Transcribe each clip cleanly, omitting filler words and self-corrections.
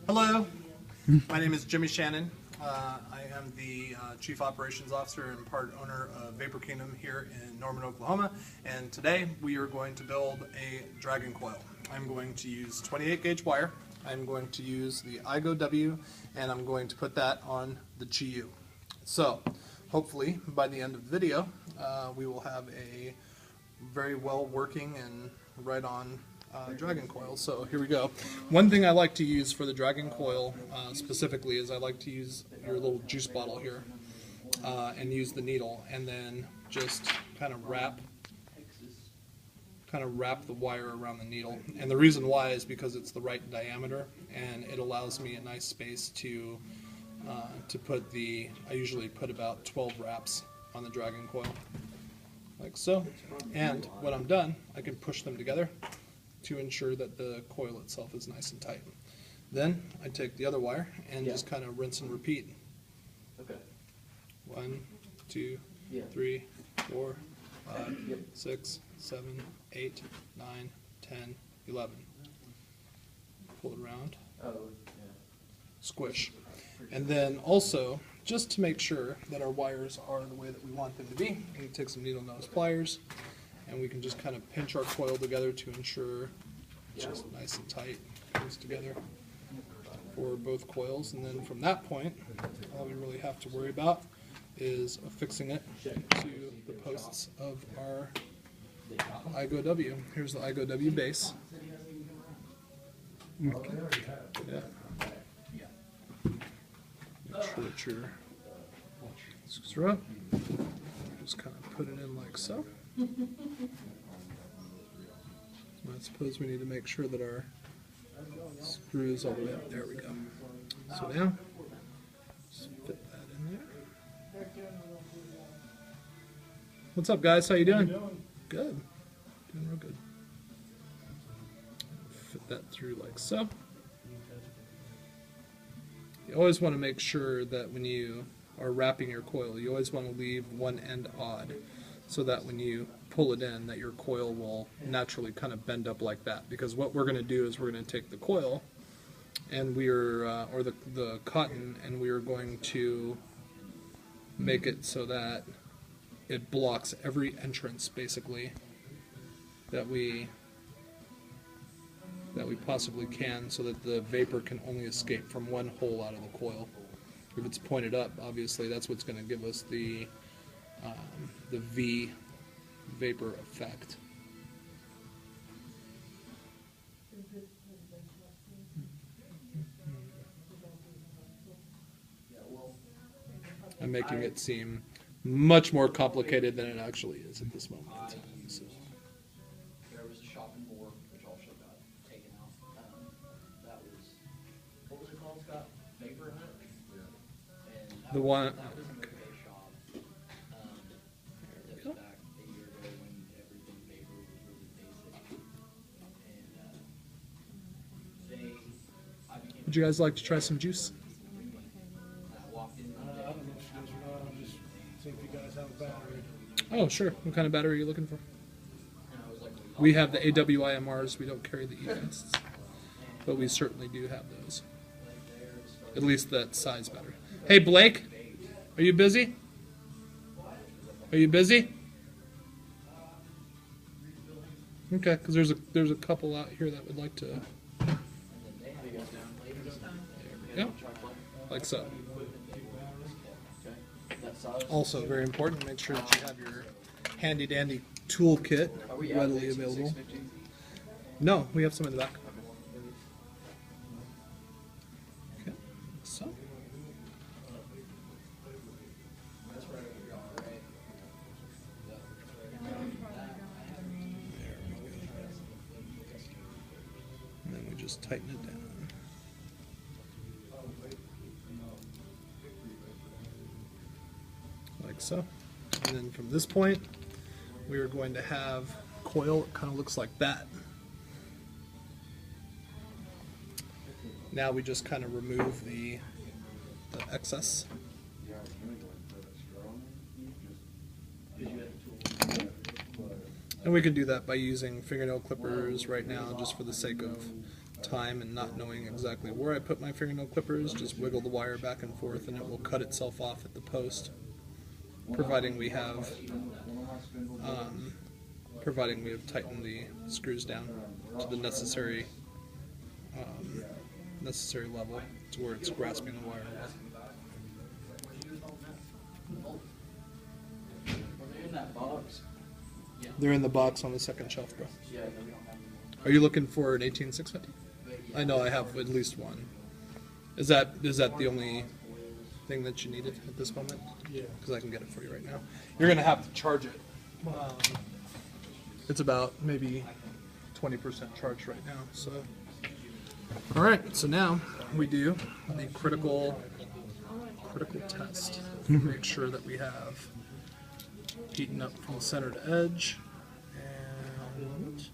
Hello, my name is Jimmy Shannon. I am the Chief Operations Officer and part owner of Vapour Kingdom here in Norman, Oklahoma, and today we are going to build a Dragon Coil. I'm going to use 28 gauge wire, I'm going to use the IGO-W, and I'm going to put that on the GU. So, hopefully by the end of the video, we will have a very well working and right on Dragon Coil. So here we go. One thing I like to use for the Dragon Coil specifically is I like to use your little juice bottle here and use the needle and then just kind of wrap the wire around the needle. And the reason why is because it's the right diameter and it allows me a nice space to put I usually put about 12 wraps on the Dragon Coil like so. And when I'm done, I can push them together to ensure that the coil itself is nice and tight. Then I take the other wire and just kind of rinse and repeat. Okay. 1, 2, 3, 4, 5, 6, 7, 8, 9, 10, 11. Pull it around. Squish. And then also, just to make sure that our wires are the way that we want them to be, we can take some needle nose pliers and we can just kind of pinch our coil together to ensure it's just nice and tight, comes together for both coils. And then from that point, all we really have to worry about is affixing it to the posts of our IGO-W. Here's the IGO-W base. Okay. Yeah. Make sure that you're screw up. Just kind of put it in like so. I suppose we need to make sure that our screws all the way up. There we go. So now, just fit that in there. What's up, guys? How you doing? Good. Doing real good. Fit that through like so. You always want to make sure that when you are wrapping your coil, you always want to leave one end odd, so that when you pull it in, that your coil will naturally kind of bend up like that. Because what we're going to do is we're going to take the coil and or the cotton, and we are going to make it so that it blocks every entrance basically that we possibly can, so that the vapor can only escape from one hole out of the coil. If it's pointed up, obviously that's what's going to give us the V vapor effect. I'm making it seem much more complicated than it actually is at this moment in time. So. There was a shopping board which also got taken out. That was, what was it called, Scott? Vapour Hut? And The one. That was an okay shop. That was back a year ago when everything Vapour was really basic. And I became. Would you guys like to try some juice? I walked in. I don't know if you guys are not. I'm just seeing if you guys have a battery. Oh, sure. What kind of battery are you looking for? We have the AWIMRs. We don't carry the EFasts, but we certainly do have those. At least that size battery. Hey, Blake, are you busy? Are you busy? Okay, because there's a couple out here that would like to. There we go. Like so. Also, very important, make sure that you have your handy dandy toolkit readily available. No, we have some in the back. Okay, so. And then we just tighten it down. Like so. And then from this point, we are going to have coil. It kind of looks like that. Now we just kind of remove the excess. And we can do that by using fingernail clippers right now, just for the sake of time and not knowing exactly where I put my fingernail clippers, just wiggle the wire back and forth and it will cut itself off at the post, providing we have tightened the screws down to the necessary level to where it's grasping the wire well. Were they in that box? Yeah. They're in the box on the second shelf, bro. Yeah, no, we don't have them. Are you looking for an 18650? I know I have at least one. Is that the only thing that you needed at this moment? Yeah. Because I can get it for you right now. You're gonna have to charge it. It's about maybe 20% charged right now. So, all right. So now we do the critical test. Make sure that we have heating up from center to edge. And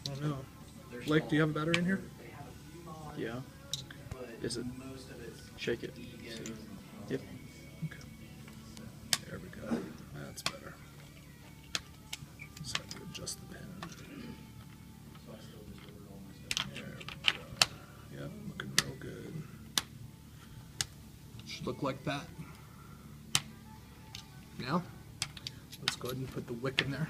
I don't know. Blake, do you have a battery in here? Yeah. Is it? Shake it. See. Yep. Okay. There we go. That's better. Just have to adjust the pin. There we go. Yep, looking real good. Should look like that. Now, let's go ahead and put the wick in there.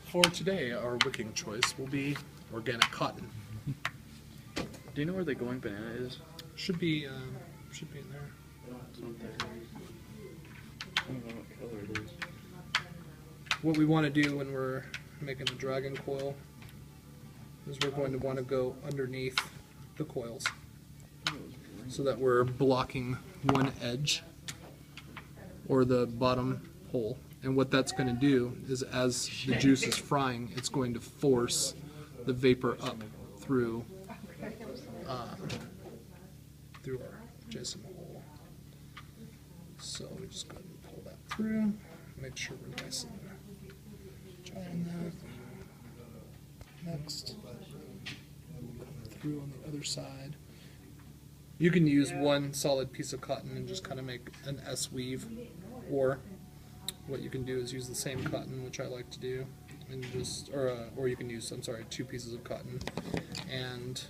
For today, our wicking choice will be organic cotton. Do you know where the going banana is? Should be in there. It's not there. I don't know what color it is. What we want to do when we're making the dragon coil is we're going to want to go underneath the coils so that we're blocking one edge or the bottom hole. And what that's going to do is as the juice is frying, it's going to force the vapor up through our Jason hole. So we just go ahead and pull that through, make sure we're nice and dry on that. Next, come through on the other side. You can use one solid piece of cotton and just kind of make an S weave, or what you can do is use the same cotton, which I like to do, and just, or you can use, I'm sorry, 2 pieces of cotton and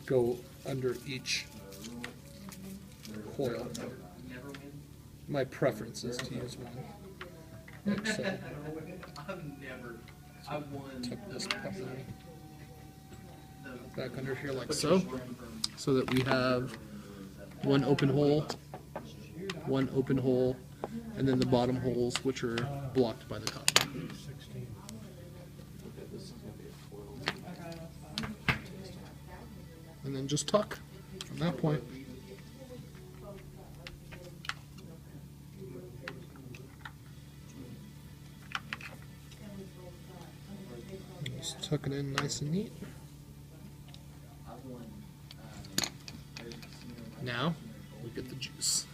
go under each coil. My preference is to use one. Like so. I've won. Tuck this puppy back under here like so, so that we have one open hole, and then the bottom holes which are blocked by the cotton. 16. And then just tuck from that point. Just tuck it in nice and neat. Now we get the juice.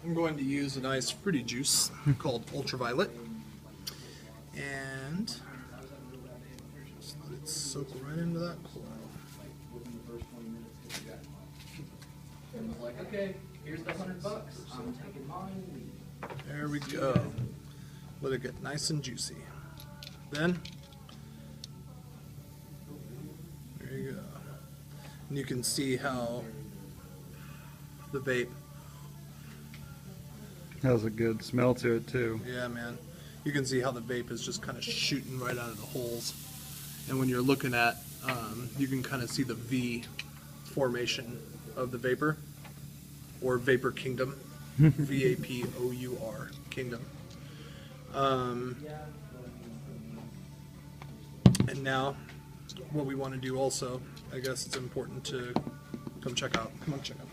I'm going to use a nice fruity juice called Ultraviolet, and just let it soak right into that coil. And was like, okay, here's the $100. I'm taking mine. There we go. Let it get nice and juicy. Then, there you go. And you can see how the vape, Has a good smell to it too. yeah man, you can see how the vape is just kind of shooting right out of the holes. And when you're looking at, you can kind of see the V formation of the vapor, or Vapor Kingdom, V-A-P-O-U-R, Kingdom. And now, what we want to do also, I guess it's important to come check out. Come on, check out.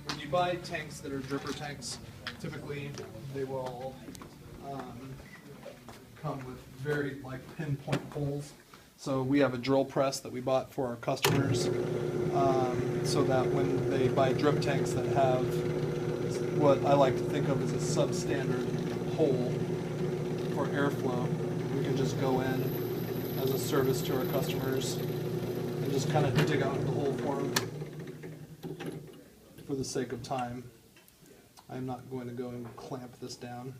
When you buy tanks that are dripper tanks, typically they will come with very pinpoint holes. So we have a drill press that we bought for our customers, so that when they buy drip tanks that have what I like to think of as a substandard hole for airflow, we can just go in as a service to our customers and just kind of dig out the hole for them for the sake of time, I'm not going to go and clamp this down.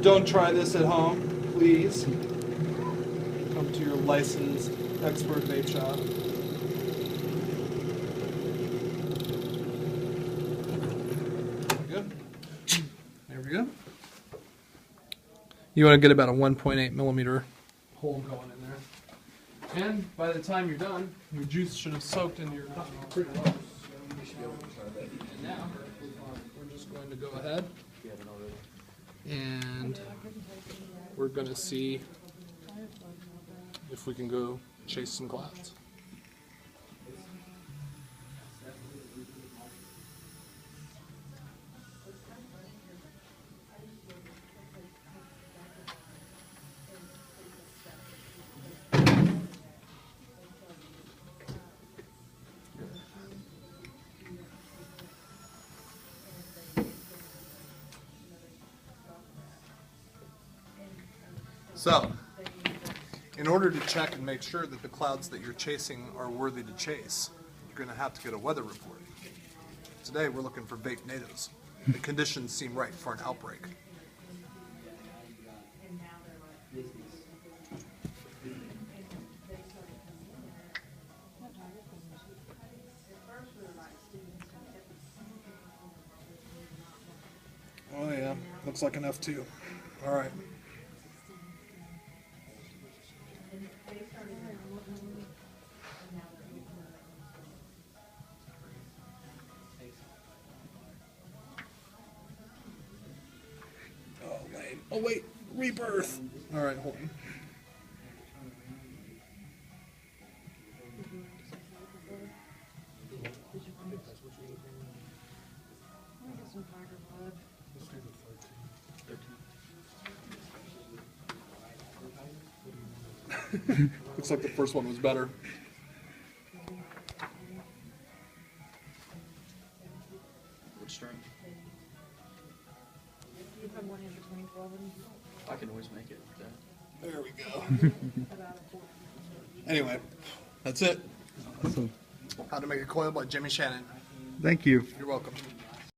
Don't try this at home, please. Come to your licensed expert vape shop. There we go. There we go. You want to get about a 1.8 millimeter hole going in there. And by the time you're done, your juice should have soaked into your cup pretty well. And now, we're just going to go ahead and we're going to see if we can go chase some clouds. So, in order to check and make sure that the clouds that you're chasing are worthy to chase, you're going to have to get a weather report. Today we're looking for Vapenadoes. The conditions seem right for an outbreak. Oh yeah, looks like an F2. All right. Oh wait, rebirth. All right, hold on. Looks like the first one was better. Which string? I can always make it. There we go. Anyway, that's it. Awesome. How to Make a Coil by Jimmy Shannon. Thank you. You're welcome.